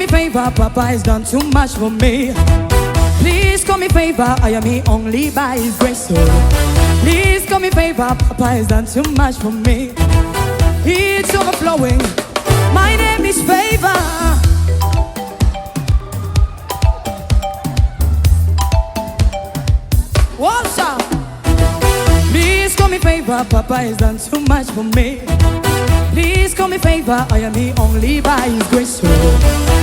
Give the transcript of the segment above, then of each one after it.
favor, Papa has done too much for me. Please call me favor, I am here only by His grace. So please call me favor, Papa has done too much for me. It's overflowing. My name is Favor. What's up? Please call me favor, Papa has done too much for me. Please call me favor, I am here only by His grace. So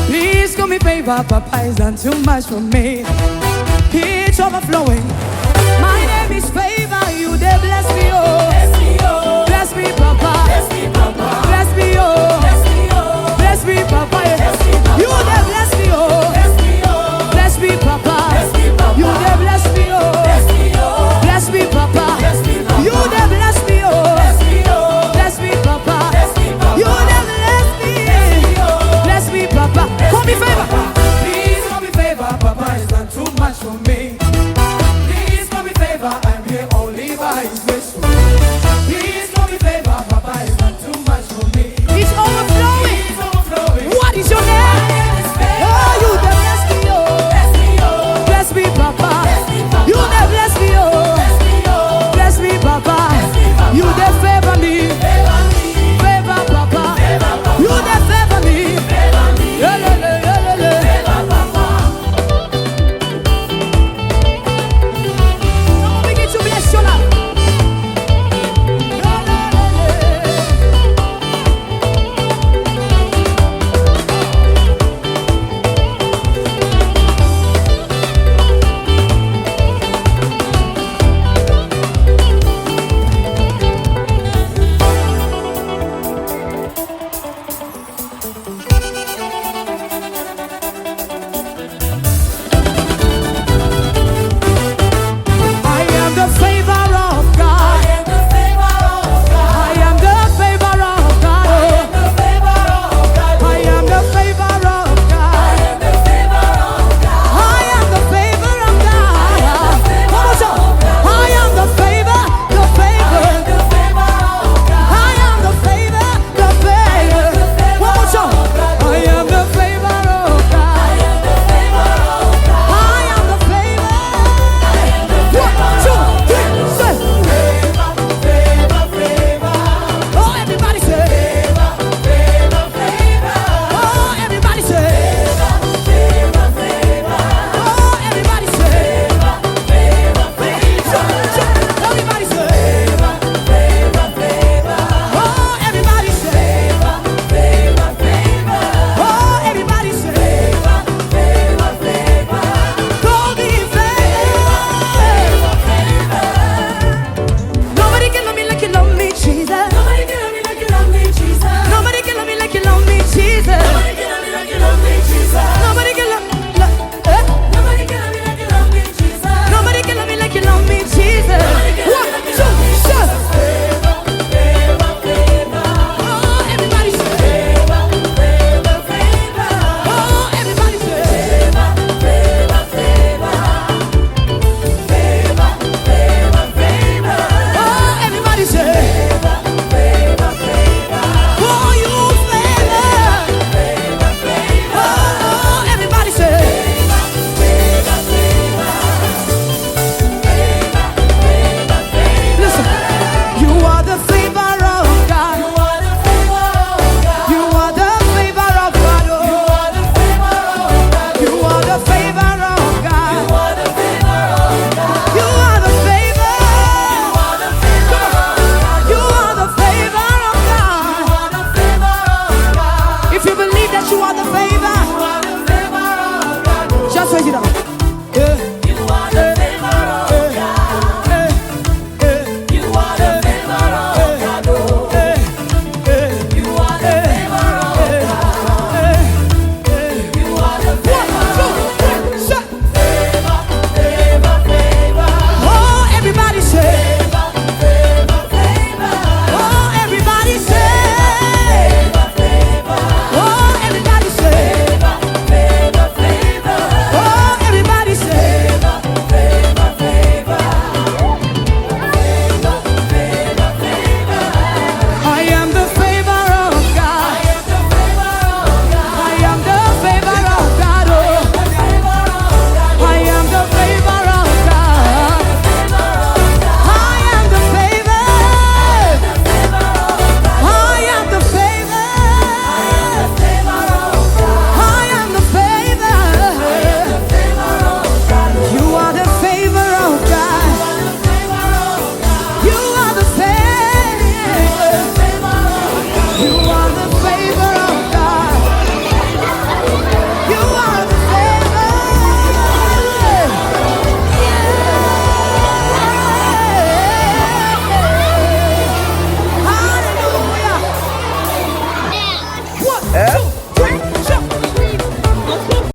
please call me favor, Papa has done too much for me. It's overflowing. My name is Favor, you they bless me